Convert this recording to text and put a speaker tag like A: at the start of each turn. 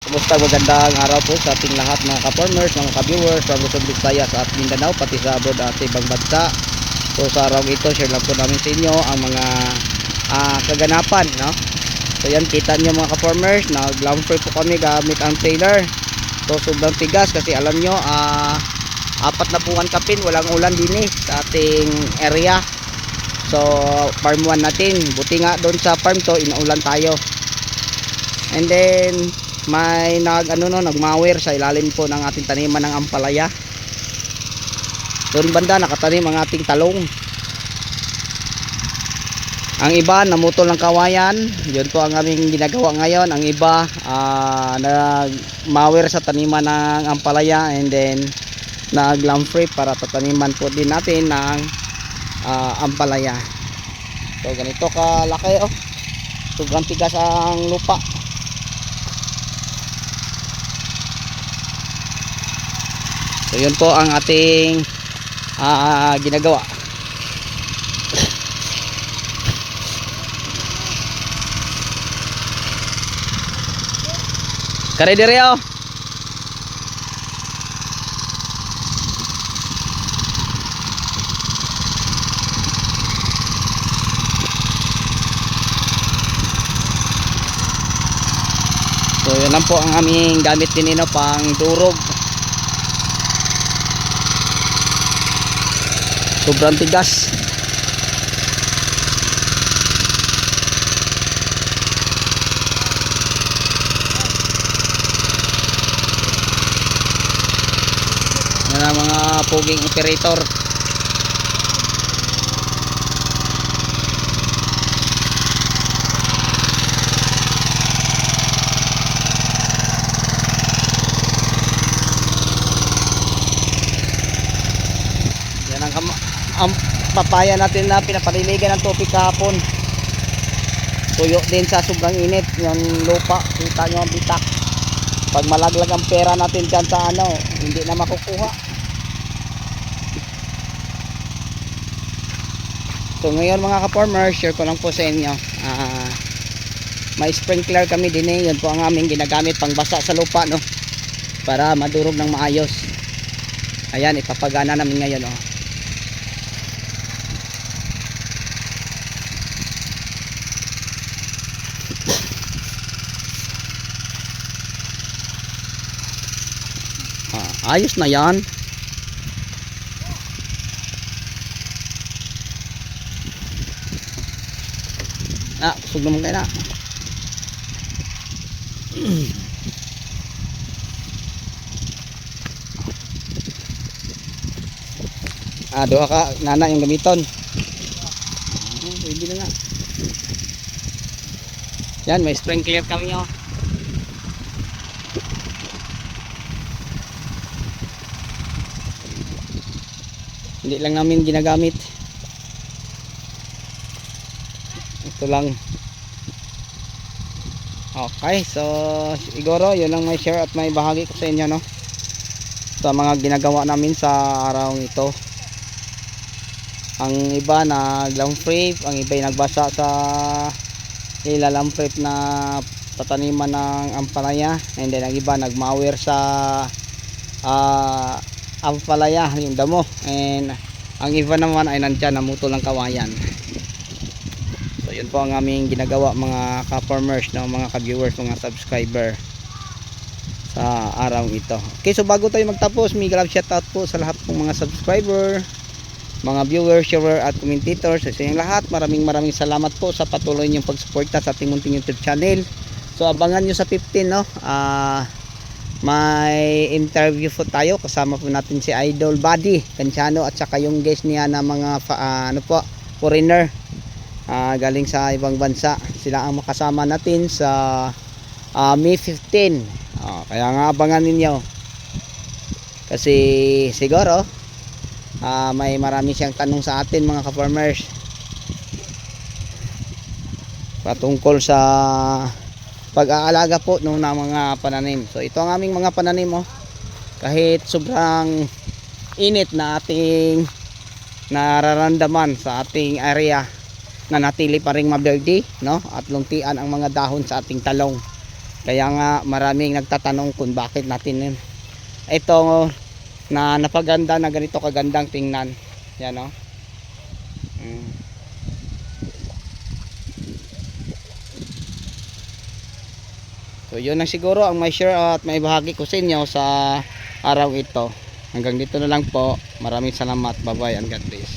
A: Kumusta, magandang araw po sa ating lahat mga ka-farmers, mga ka-viewers from Luzon, Visayas at Mindanao, pati sa abroad at ibang bansa. So sa araw ito, share lang po namin sa inyo ang mga kaganapan, no? So yan, kita nyo mga ka-farmers, nag-lamprey po kami gamit ang trailer. So sobrang tigas kasi alam nyo, 4 na buwan kapin, walang ulan din sa ating area. So farm 1 natin, buti nga doon sa farm to, inuulan tayo. And then may nagmawer sa ilalim po ng ating taniman ng ampalaya. Doon banda nakatanim ang ating talong. Ang iba namutol ng kawayan. Yun po ang aming ginagawa ngayon. Ang iba nagmawer sa taniman ng ampalaya, and then naglamprey para tataniman po din natin ng ampalaya. So ganito kalaki, sobrang tigas ang lupa. So yun po ang ating ginagawa. Kare dire oh. So yun lang po ang aming gamit din pang durog. Sobrang tigas. Yan ang mga puging operator. Yan ang papaya natin na pinapaliligan ng tubig kahapon. Tuyo din sa sobrang init yung lupa. Kita nyo ang bitak. Pag malaglag ang pera natin dyan sa hindi na makukuha. So ngayon mga ka-farmers, share ko lang po sa inyo, may sprinkler kami din yun po ang aming ginagamit pang basa sa lupa, no, para madurog ng maayos. Ayan, ipapagana namin ngayon, ayos na yan. Kusog naman kayo na. Doha ka nana yung gamiton. Pwede na nga. Yan, may sprinkler kami, Hindi lang namin ginagamit. Ito lang. Okay, so siguro yun lang may share at may bahagi ko sa inyo, no, sa mga ginagawa namin sa araw ito. Ang iba naglamprey, ang iba nagbasa sa ilalamprey na tataniman ng ampalaya, and then ang iba nagmawer sa ampalaya, yung damo, and ang iba naman ay nandyan namutol ng kawayan. So yun po ang aming ginagawa mga ka-farmers, no, mga ka-viewers, mga subscriber sa araw ito. Okay, so bago tayo magtapos, may love shoutout po sa lahat ng mga subscriber, mga viewers, share at commentators, sa inyong lahat. Maraming salamat po sa patuloy niyong pagsuporta sa ating munting YouTube channel. So abangan nyo sa 15, no, may interview po tayo, kasama po natin si Idol Buddy Canciano at saka yung guest niya na mga foreigner, galing sa ibang bansa. Sila ang makasama natin sa May 15. Kaya nga abangan ninyo, kasi siguro may marami siyang tanong sa atin mga ka-farmers patungkol sa pag-aalaga po ng mga pananim. So ito ang aming mga pananim, kahit sobrang init na ating nararamdaman sa ating area, nanatili pa ring maberde, no, at luntian ang mga dahon sa ating talong. Kaya nga maraming nagtatanong kung bakit natin ito na napaganda na ganito kagandang tingnan. Yan o. So yun lang siguro ang may share at may bahagi ko sa inyo sa araw ito. Hanggang dito na lang po. Maraming salamat. Bye bye and God bless.